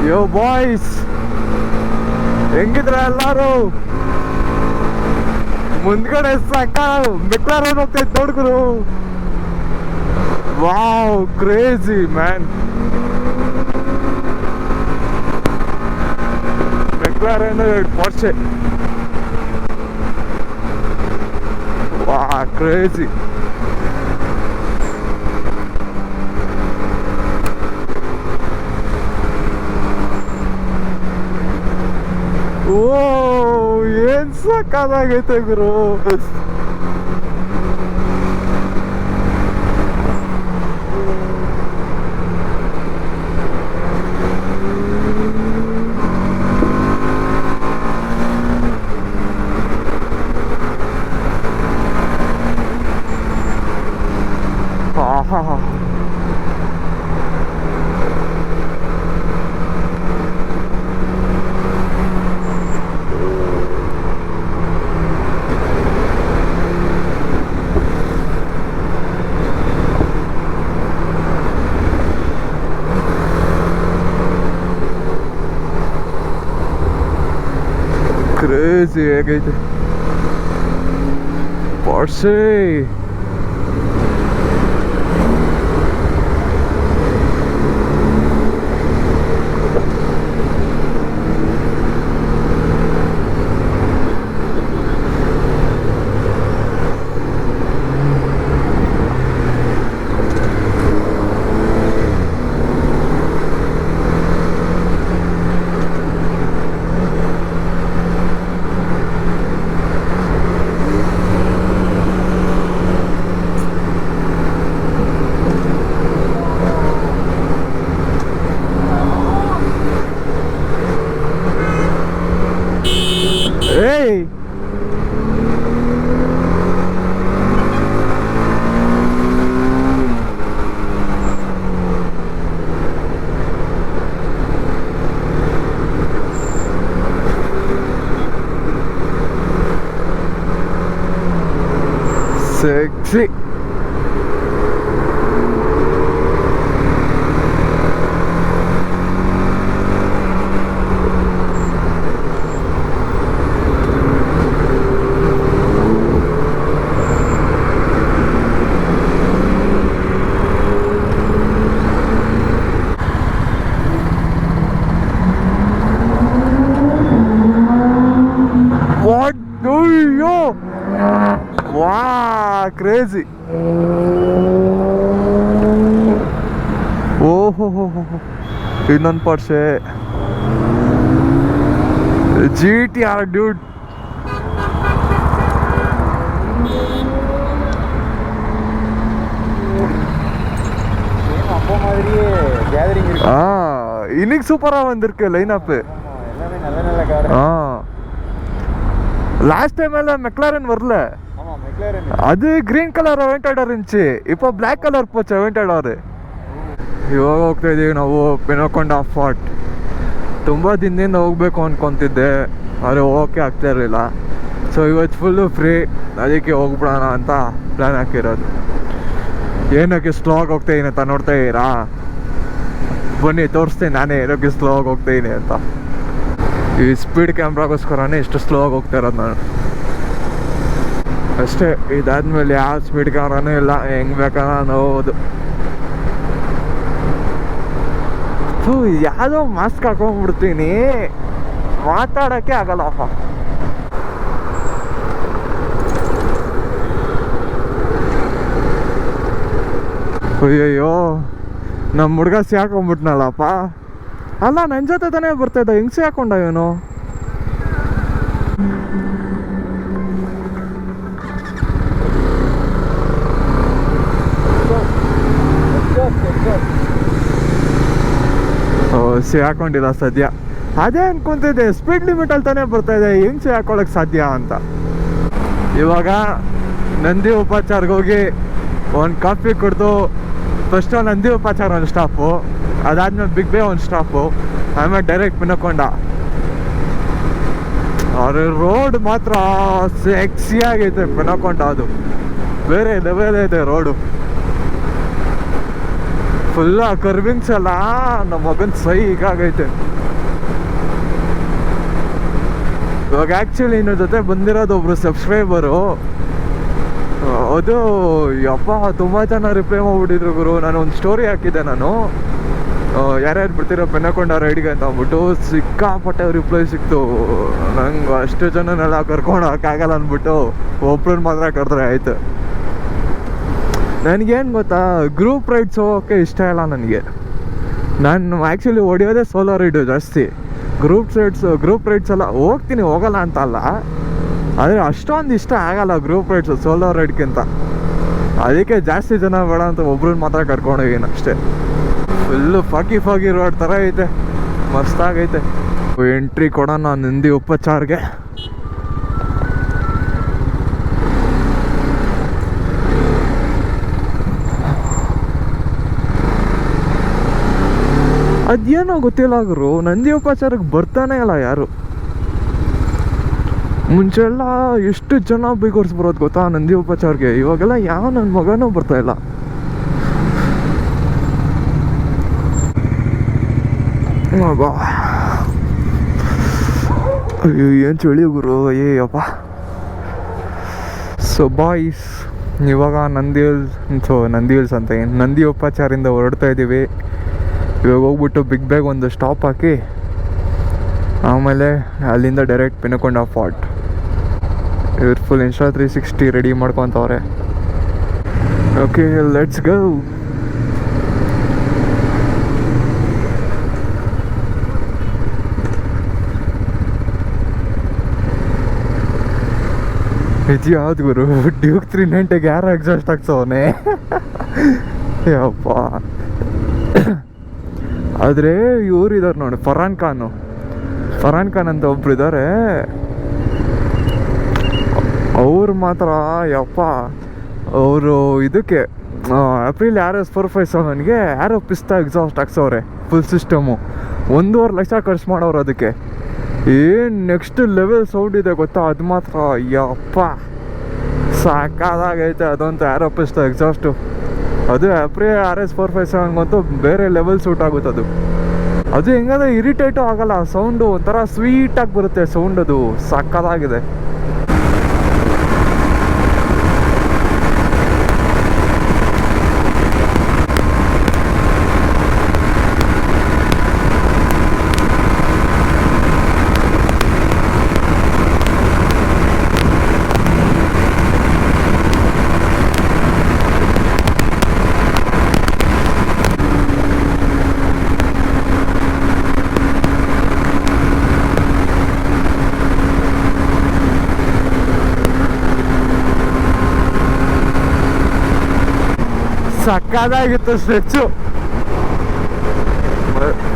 ಯೋ boys, ಹೆಂಗಿದ್ರ ಎಲ್ಲಾರು? ಮುಂದ್ಗಡೆ ಸಾಕ ಮೆಕ್ಲಾರನ್ ಹೋಗ್ತೈತೆ ನೋಡ್ಗುರು. Wow, crazy man. McLaren Porsche. ವಾ, ಕ್ರೇಜಿ. ಓ, ಏನ್ ಸಾಕಾಗೈತೆ ಗುರು. ಕ್ರೇಜಿ ಹೇಗೈತೆ Porsche. Hey! Sexy. What do you? Wow, crazy. Oh, ಇನ್ನೊಂದು ಪೋರ್ಷೆ GTR dude. இன்னைக்கு சூப்பரா வந்திருக்கு லைன் அப். லாஸ்ட் டைம் எல்லாம் மெக்லாரன் வரல. அது ಗ್ರೀನ್ ಕಲರ್ ಅವೆಂಟೆಡರ್ ಇಂಚಿ, ಇಪ್ಪ ಬ್ಲ್ಯಾಕ್ ಕಲರ್ ಪೋಚ್ ಅವೆಂಟೆಡರ್. ಇವಾಗ ಹೋಗ್ತಾ ಇದೀವಿ ನಾವು ಪೆನಕೊಂಡ ಫೋರ್ಟ್. ತುಂಬ ದಿನದಿಂದ ಹೋಗ್ಬೇಕು ಅನ್ಕೊತಿದ್ದೆ, ಆದರೆ ಹೋಗೋಕ್ಕೆ ಆಗ್ತಾ ಇರಲಿಲ್ಲ. ಸೊ ಇವತ್ತು ಫುಲ್ಲು ಫ್ರೀ, ಅದಕ್ಕೆ ಹೋಗ್ಬಿಡೋಣ ಅಂತ ಪ್ಲ್ಯಾನ್ ಹಾಕಿರೋದು. ಏನಕ್ಕೆ ಸ್ಲೋಗಿ ಹೋಗ್ತಾ ಇದೀನಿ ಅಂತ ನೋಡ್ತಾ ಇದ್ದೀರಾ? ಬನ್ನಿ ತೋರಿಸ್ತೀನಿ ನಾನೇ ಏನಕ್ಕೆ ಸ್ಲೋಗಿ ಹೋಗ್ತಾ ಇದೀನಿ ಅಂತ. ಈ ಸ್ಪೀಡ್ ಕ್ಯಾಮ್ರಾಗೋಸ್ಕರನೇ ಇಷ್ಟು ಸ್ಲೋಗಿ ಹೋಗ್ತಾ ಇರೋದು ನಾನು ಅಷ್ಟೇ. ಇದಾದ್ಮೇಲೆ ಯಾವ ಸ್ಪೀಡ್ ಕ್ಯಾಮ್ರಾನೂ ಇಲ್ಲ, ಹೆಂಗೆ ಬೇಕಾದ್ರೆ ನೋವುದು. ಯಾವುದೋ ಮಾಸ್ಕ್ ಹಾಕೊಂಡ್ಬಿಡ್ತೀನಿ, ಮಾತಾಡೋಕ್ಕೆ ಆಗಲ್ಲಪ್ಪ. ಅಯ್ಯಯ್ಯೋ, ನಮ್ಮ ಹುಡುಗ ಸಿಹಾಕೊಂಡ್ಬಿಟ್ನಲ್ಲಪ್ಪ. ಅಲ್ಲ, ನನ್ನ ಜೊತೆ ತಾನೇ ಬರ್ತಾಯಿದ್ದ, ಹೆಂಗೆ ಸಿಹಾಕೊಂಡ ಇವನು? ಸಿಹಾಕೊಂಡಿಲ್ಲ ಸದ್ಯ. ಅದೇ ಅನ್ಕೊಂತಿದ್ದೆ, ಸ್ಪೀಡ್ ಲಿಮಿಟಲ್ಲಿ ತಾನೇ ಬರ್ತಾಯಿದೆ, ಹೆಂಗೆ ಸಿಹಾಕೊಳ್ಳೋಕೆ ಸಾಧ್ಯ ಅಂತ. ಇವಾಗ ನಂದಿ ಉಪಾಚಾರ್ಗೆ ಹೋಗಿ ಒಂದು ಕಾಫಿ ಕುಡಿದು, ಫಸ್ಟು ನಂದಿ ಉಪಾಚಾರ ಒಂದು ಸ್ಟಾಪು, ಅದಾದ್ಮೇಲೆ ಬಿಗ್ ಬೇ ಒಂದು ಸ್ಟಾಪು, ಆಮೇಲೆ ಡೈರೆಕ್ಟ್ ಪಿನಕೊಂಡ. ಅವ್ರ ರೋಡ್ ಮಾತ್ರ ಸೆಕ್ಸಿಯಾಗೈತೆ ಪಿನಕೊಂಡ, ಅದು ಬೇರೆ ಲೆವೆಲ್ ಇದೆ ರೋಡು. ಫುಲ್ಲ ಕರ್ವಿಂಗ್ಸ್ ಎಲ್ಲ ನಮ್ಮ ಮಗನ ಸೈ ಹೀಗಾಗೈತೆ. ಇವಾಗ ಆ್ಯಕ್ಚುಲಿ ಇನ್ನು ಜೊತೆ ಬಂದಿರೋದು ಒಬ್ರು ಸಬ್ಸ್ಕ್ರೈಬರು. ಅದು ಯಪ್ಪ ತುಂಬ ಜನ ರಿಪ್ಲೈ ಮಾಡ್ಬಿಟ್ಟಿದ್ರು ಗುರು. ನಾನು ಒಂದು ಸ್ಟೋರಿ ಹಾಕಿದ್ದೆ, ನಾನು ಯಾರ್ಯಾರು ಬಿಡ್ತಿರೋ ಪೆನ್ನಕೊಂಡ ರೈಡ್ಗೆ ಅಂತ ಅಂದ್ಬಿಟ್ಟು ಸಿಕ್ಕಾಪಟ್ಟೆ ರಿಪ್ಲೈ ಸಿಕ್ತು. ನಂಗೆ ಅಷ್ಟು ಜನನೆಲ್ಲ ಕರ್ಕೊಂಡೋಗಕ್ಕಾಗಲ್ಲ ಅಂದ್ಬಿಟ್ಟು ಒಬ್ರನ್ನ ಮಾತ್ರ ಕರೆದ್ರೆ ಆಯ್ತು. ನನಗೇನು ಗೊತ್ತಾ, ಗ್ರೂಪ್ ರೈಡ್ಸ್ ಹೋಗೋಕ್ಕೆ ಇಷ್ಟ ಇಲ್ಲ ನನಗೆ. ನಾನು ಆ್ಯಕ್ಚುಲಿ ಹೊಡಿಯೋದೇ ಸೋಲೋ ರೈಡು ಜಾಸ್ತಿ. ಗ್ರೂಪ್ ರೈಡ್ಸ್ ಎಲ್ಲ ಹೋಗ್ತೀನಿ, ಹೋಗಲ್ಲ ಅಂತ ಅಲ್ಲ, ಆದರೆ ಅಷ್ಟೊಂದು ಇಷ್ಟ ಆಗಲ್ಲ ಗ್ರೂಪ್ ರೈಡ್ಸು ಸೋಲೋ ರೈಡ್ಗಿಂತ. ಅದಕ್ಕೆ ಜಾಸ್ತಿ ಜನ ಬೇಡ ಅಂತ ಒಬ್ರನ್ನ ಮಾತ್ರ ಕರ್ಕೊಂಡೋಗಿನ ಅಷ್ಟೇ. ಫುಲ್ಲು ಫಾಗಿ ರೋಡ್ ಥರ ಐತೆ, ಮಸ್ತಾಗೈತೆ. ಎಂಟ್ರಿ ಕೊಡೋಣ ನಂದಿ ಉಪಚಾರ್ಗೆ. ಅದೇನೋ ಗೊತ್ತಿಲ್ಲ ಗುರು, ನಂದಿ ಉಪಚಾರಕ್ಕೆ ಬರ್ತಾನೆ ಇಲ್ಲ ಯಾರು. ಮುಂಚೆಲ್ಲ ಎಷ್ಟು ಜನ ಬೈಕ್ ಬರೋದು ಗೊತ್ತಾ ನಂದಿ ಉಪಚಾರ್ಗೆ. ಇವಾಗೆಲ್ಲ ಯಾವ ನನ್ನ ಮಗನೂ ಬರ್ತಾ ಇಲ್ಲ. ಅಯ್ಯೋ ಏನು ಚಳಿ ಗುರು, ಅಯ್ಯಪ್ಪ. ಸೊ ಬಾಯ್ಸ್, ಇವಾಗ ನಂದಿ ಹಿಲ್ಸ್ ಅಂತ ಏನು ನಂದಿ ಉಪಚಾರಿಂದ ಹೊರಡ್ತಾ ಇದ್ದೀವಿ. ಇವಾಗ ಹೋಗ್ಬಿಟ್ಟು ಬಿಗ್ ಬ್ಯಾಗ್ ಒಂದು ಸ್ಟಾಪ್ ಹಾಕಿ ಆಮೇಲೆ ಅಲ್ಲಿಂದ ಡೈರೆಕ್ಟ್ ಪೆನ್ನಕೊಂಡ ಫಾರ್ಟ್. ಇವ್ರು ಫುಲ್ ಇನ್ಸ್ಟಾ 360 ರೆಡಿ ಮಾಡ್ಕೊತವ್ರೆ. Okay, let's go. ಇದು ಯಾವ್ದು ಗುರು, ಡ್ಯೂಕ್ 390ಗೆ ಯಾರು ಎಕ್ಸಾಸ್ಟ್ ಆಗ್ಸವನೆ ಯಪ್ಪ. ಆದರೆ ಇವ್ರು ಇದ್ದಾರೆ ನೋಡಿ, ಫರಾನ್ ಖಾನ್ ಅಂತ ಒಬ್ರು ಇದ್ದಾರೆ. ಅವ್ರು ಮಾತ್ರ ಯಪ್ಪ, ಅವರು ಇದಕ್ಕೆ ಏಪ್ರಿಲ್ RS 457ಗೆ ಯಾರೋ ಪಿಸ್ತಾ ಎಕ್ಸಾಸ್ಟ್ ಹಾಕ್ಸವ್ರೆ ಫುಲ್ ಸಿಸ್ಟಮು. 1.5 ಲಕ್ಷ ಖರ್ಚು ಮಾಡೋರು ಅದಕ್ಕೆ. ಏನು ನೆಕ್ಸ್ಟ್ ಲೆವೆಲ್ ಸೌಂಡ್ ಇದೆ ಗೊತ್ತಾ, ಅದು ಮಾತ್ರ ಯಪ್ಪ ಸಾಕಾಗೈತೆ. ಅದಂತೂ ಯಾರೋ ಪಿಸ್ತಾ ಎಕ್ಸಾಸ್ಟು, ಅದು ಏಪ್ರಿಲ್ RS 457ಗಂತೂ ಬೇರೆ ಲೆವೆಲ್ ಸೂಟ್ ಆಗುತ್ತೆ. ಅದು ಹೆಂಗಂದ್ರೆ ಇರಿಟೇಟು ಆಗಲ್ಲ, ಸೌಂಡು ಒಂಥರ ಸ್ವೀಟಾಗಿ ಬರುತ್ತೆ ಸೌಂಡ್, ಅದು ಸಕ್ಕತ್ತಾಗಿದೆ. ಸಕ್ಕದಾಗಿತ್ತು ಸ್ಟ್ರೆಚ್ಚು,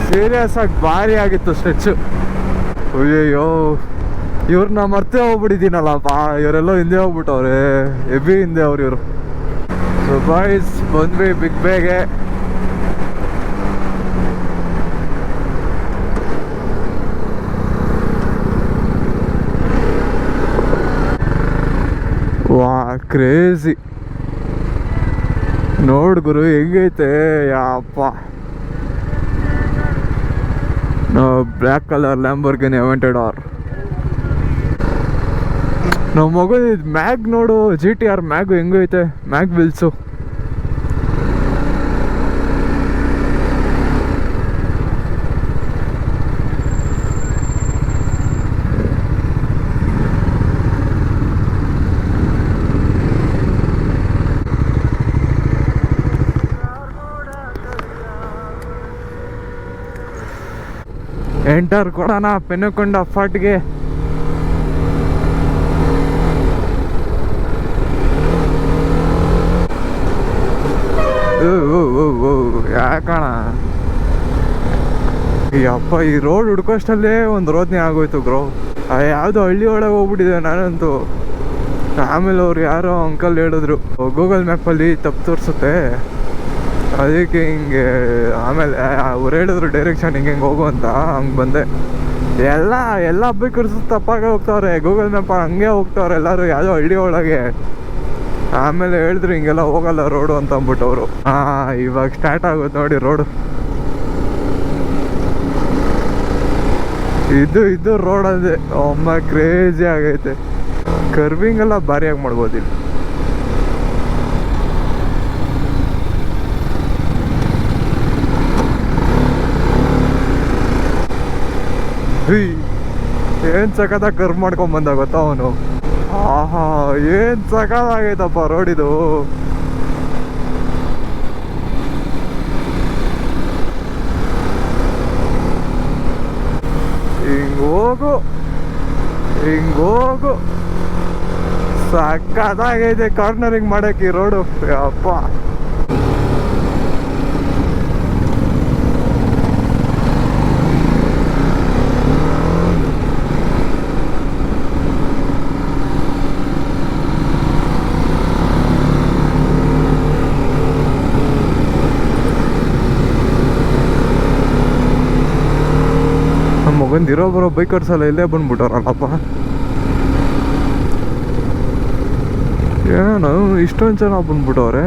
ಸೀರಿಯಸ್ ಆಗಿ ಭಾರಿ ಆಗಿತ್ತು ಸ್ಟ್ರೆಚ್ಚು. ಅಯ್ಯಯ್ಯೋ, ಇವ್ರನ್ನ ಮರ್ತೇ ಹೋಗ್ಬಿಟ್ಟಿದ್ದೀನಲ್ಲಪ್ಪ. ಇವರೆಲ್ಲೋ ಹಿಂದೆ ಹೋಗ್ಬಿಟ್ಟವ್ರೆ, ಹೆವಿ ಹಿಂದೆ ಅವ್ರು ಇವರು. ಸೊ ಬಾಯ್ಸ್, ಬಂದ್ವಿ ಬಿಗ್ ಬ್ಯಾಗೆ. ವಾ ಕ್ರೇಜಿ ನೋಡ್ ಗುರು ಹೆಂಗೈತೆ ಯಪ್ಪ. Black colour Lamborghini Aventador. ನಮ್ಮ ಮಗು ಮ್ಯಾಗ್ ನೋಡು, GTR ಮ್ಯಾಗು ಹೆಂಗೈತೆ, ಮ್ಯಾಗ್ ವಿಲ್ಸು. ಎಂಟರ್ ಕೊಡೋಣ ಪೆನ್ನಕೊಂಡ ಫಾರ್ಟ್ಗೆ. ಯಾಕಣ ಈ ಅಪ್ಪ, ಈ ರೋಡ್ ಹುಡ್ಕೋಷ್ಟಲ್ಲೇ ಒಂದು ರೋದನೆ ಆಗೋಯ್ತು ಗ್ರೋ. ಯಾವುದೋ ಹಳ್ಳಿ ಒಳಗೆ ಹೋಗ್ಬಿಟ್ಟಿದೆ ನಾನಂತೂ. ಆಮೇಲೆ ಅವ್ರು ಯಾರೋ ಅಂಕಲ್ ಹೇಳಿದ್ರು ಗೂಗಲ್ ಮ್ಯಾಪಲ್ಲಿ ತಪ್ಪು ತೋರಿಸುತ್ತೆ, ಅದಕ್ಕೆ ಹಿಂಗೆ. ಆಮೇಲೆ ಅವ್ರು ಹೇಳಿದ್ರು ಡೈರೆಕ್ಷನ್ ಹಿಂಗೆ ಹೋಗು ಅಂತ, ಹಂಗೆ ಬಂದೆ. ಎಲ್ಲ ಹಬ್ಬಕ್ಕೆ ತಪ್ಪಾಗೆ ಹೋಗ್ತಾವ್ರೆ, ಗೂಗಲ್ ಮ್ಯಾಪ್ ಹಂಗೆ ಹೋಗ್ತಾವ್ರೆ ಎಲ್ಲರೂ ಯಾವುದೋ ಹಳ್ಳಿ ಒಳಗೆ. ಆಮೇಲೆ ಹೇಳಿದ್ರು ಹಿಂಗೆಲ್ಲ ಹೋಗಲ್ಲ ರೋಡು ಅಂತ ಅಂದ್ಬಿಟ್ಟು ಅವರು. ಇವಾಗ ಸ್ಟಾರ್ಟ್ ಆಗುತ್ತೆ ನೋಡಿ ರೋಡು. ಇದು ರೋಡ್ ಅದೇ ಅಮ್ಮ ಕ್ರೇಜಿ ಆಗೈತೆ. ಕರ್ವಿಂಗ್ ಎಲ್ಲ ಭಾರಿಯಾಗಿ ಮಾಡ್ಬೋದು ಇಲ್ಲಿ. ಏನ್ ಸಖತ್ತಾಗಿ ಕರ್ವ್ ಮಾಡ್ಕೊಂಡ್ ಬಂದ ಗೊತ್ತಾ ಅವನು. ಆಹಾ ಏನ್ ಸಖತ್ತಾಗೈತಪ್ಪ ರೋಡ್ ಇದು. ಹಿಂಗೋಗು ಸಖತ್ತಾಗೈತೆ ಕಾರ್ನರಿಂಗ್ ಮಾಡಕ್ಕೆ ಈ ರೋಡು. ಅಪ್ಪ ಮಗಂದಿರೋ ಬರೋ ಬೈಕರ್ಸ್ ಎಲ್ಲ ಇಲ್ಲೇ ಬಂದ್ಬಿಟ್ಟವ್ರಲ್ಲಪ್ಪ. ಏನು ಇಷ್ಟೊಂದು ಜನ ಬಂದ್ಬಿಟ್ಟವ್ರೆ.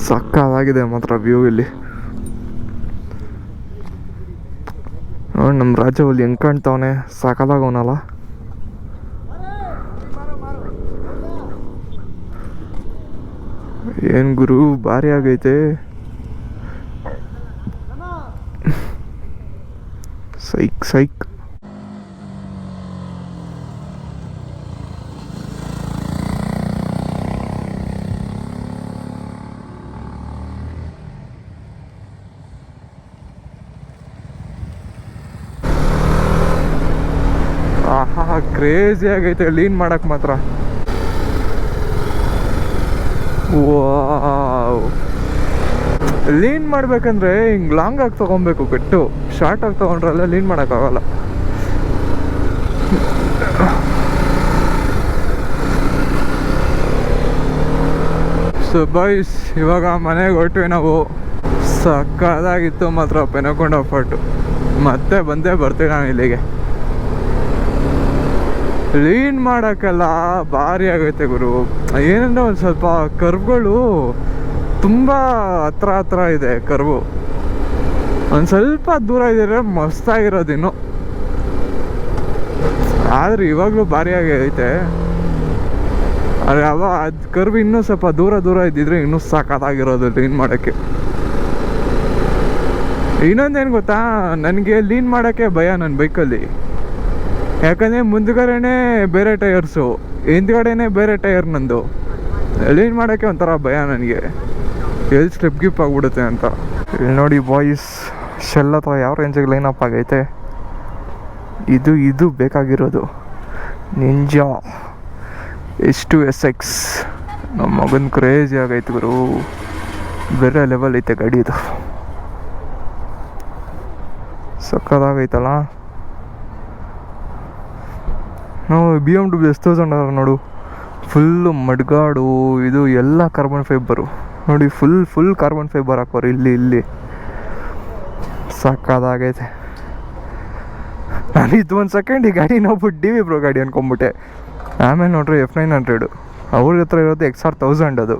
ಸಕ್ಕತ್ತಾಗಿದೆ ಮಾತ್ರ ವ್ಯೂ ಇಲ್ಲಿ. ನೋಡಿ ನಮ್ಮ ರಾಜವಲ್ಲಿ ಹೆಂಗೆ ಕಾಣ್ತಾವನೆ, ಸಾಕಾಗವನಲ್ಲ. ಏನು ಗುರು ಭಾರಿ ಆಗೈತೆ. ಸೈಕ್ ಆಹಾ ಕ್ರೇಜಿ ಆಗೈತೆ ಲೀನ್ ಮಾಡಕ್ ಮಾತ್ರ. ಲೀನ್ ಮಾಡ್ಬೇಕಂದ್ರೆ ಹಿಂಗ್ ಲಾಂಗ್ ಆಗಿ ತಗೊಬೇಕು, ಕಟ್ಟು ಶಾರ್ಟ್ ಆಗಿ ತಗೊಂಡ್ರಲ್ಲ ಲೀನ್ ಮಾಡಕ್ಕಾಗಲ್ಲ. ಸೊ ಬಾಯ್ಸ್ ಇವಾಗ ಮನೆಗೆ ಹೊರಟ್ವಿ ನಾವು. ಸಕ್ಕದಾಗಿತ್ತು ಮಾತ್ರ ಪೆನಕೊಂಡ ಫೋರ್ಟು. ಮತ್ತೆ ಬಂದೇ ಬರ್ತೀವಿ ನಾನು ಇಲ್ಲಿಗೆ. ಲೀನ್ ಮಾಡೋಕ್ಕೆಲ್ಲ ಭಾರಿ ಆಗೈತೆ ಗುರು. ಏನಂದರೆ ಒಂದು ಸ್ವಲ್ಪ ಕರ್ವ್ಗಳು ತುಂಬ ಹತ್ರ ಇದೆ ಕರ್ವು. ಒಂದು ಸ್ವಲ್ಪ ದೂರ ಇದ್ದರೆ ಮಸ್ತಾಗಿರೋದಿನ್ನು. ಆದರೆ ಇವಾಗಲೂ ಭಾರಿ ಆಗೈತೆ. ಆದರೆ ಅದು ಕರ್ವ್ ಇನ್ನೂ ಸ್ವಲ್ಪ ದೂರ ಇದ್ದಿದ್ರೆ ಇನ್ನೂ ಸಾಕಾಗಿರೋದು ಲೀನ್ ಮಾಡೋಕ್ಕೆ. ಇನ್ನೊಂದೇನು ಗೊತ್ತಾ, ನನಗೆ ಲೀನ್ ಮಾಡೋಕ್ಕೆ ಭಯ ನನ್ನ ಬೈಕಲ್ಲಿ. ಯಾಕಂದರೆ ಮುಂದ್ಗಡೆನೇ ಬೇರೆ ಟೈರ್ಸು, ಹಿಂದ್ಗಡೆನೇ ಬೇರೆ ಟೈರ್ ನಂದು. ಲೀನ್ ಮಾಡೋಕ್ಕೆ ಒಂಥರ ಭಯ ನನಗೆ, ಎಲ್ಲಿ ಸ್ಲಿಪ್ ಗಿಪ್ ಆಗಿಬಿಡುತ್ತೆ ಅಂತ. ಇಲ್ಲಿ ನೋಡಿ ಬಾಯ್ಸ್, ಶೆಲ್ ಅಥವಾ ಯಾವ ರೇಂಜಿಗೆ ಲೈನ್ ಅಪ್ ಆಗೈತೆ. ಇದು ಬೇಕಾಗಿರೋದು ನಿಂಜಾ H2SX. ನಮ್ಮ ಮಗನ ಕ್ರೇಜಿ ಆಗೈತೆ ಗುರು, ಬೇರೆ ಲೆವೆಲ್ ಐತೆ ಗಾಡಿ ಇದು. ಸಕ್ಕದಾಗೈತಲ್ಲ. ನಾವು BMW S1000 ನೋಡು, ಫುಲ್ಲು ಮಡ್ಗಾಡು. ಇದು ಎಲ್ಲ ಕಾರ್ಬನ್ ಫೈಬರು ನೋಡಿ, ಫುಲ್ ಕಾರ್ಬನ್ ಫೈಬರ್ ಹಾಕೋರು ಇಲ್ಲಿ. ಸಕ್ಕದಾಗೈತೆ. ನಾನು ಇದು ಒಂದು ಸೆಕೆಂಡ್ ಈ ಗಾಡಿ ನೋಡ್ಬಿಟ್ಟು DV Pro ಗಾಡಿ ಅನ್ಕೊಂಬಿಟ್ಟೆ. ಆಮೇಲೆ ನೋಡ್ರಿ F900 ಅವ್ರ ಹತ್ರ ಇರೋದು XR 1000 ಅದು.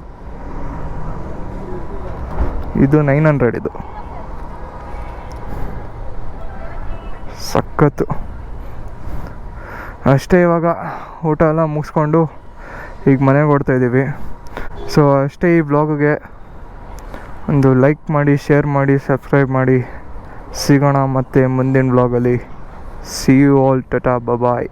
ಇದು 900 ಇದು. ಸಖತ್ತು. ಅಷ್ಟೇ, ಇವಾಗ ಊಟ ಎಲ್ಲ ಮುಗಿಸ್ಕೊಂಡು ಈಗ ಮನೆಗೆ ಹೊರಡ್ತಾಯಿದ್ದೀವಿ. ಸೊ ಅಷ್ಟೇ, ಈ ವ್ಲಾಗ್ಗೆ ಒಂದು ಲೈಕ್ ಮಾಡಿ, ಶೇರ್ ಮಾಡಿ, ಸಬ್ಸ್ಕ್ರೈಬ್ ಮಾಡಿ. ಸಿಗೋಣ ಮತ್ತೆ ಮುಂದಿನ ವ್ಲಾಗಲ್ಲಿ. See you all, ta ta, bye.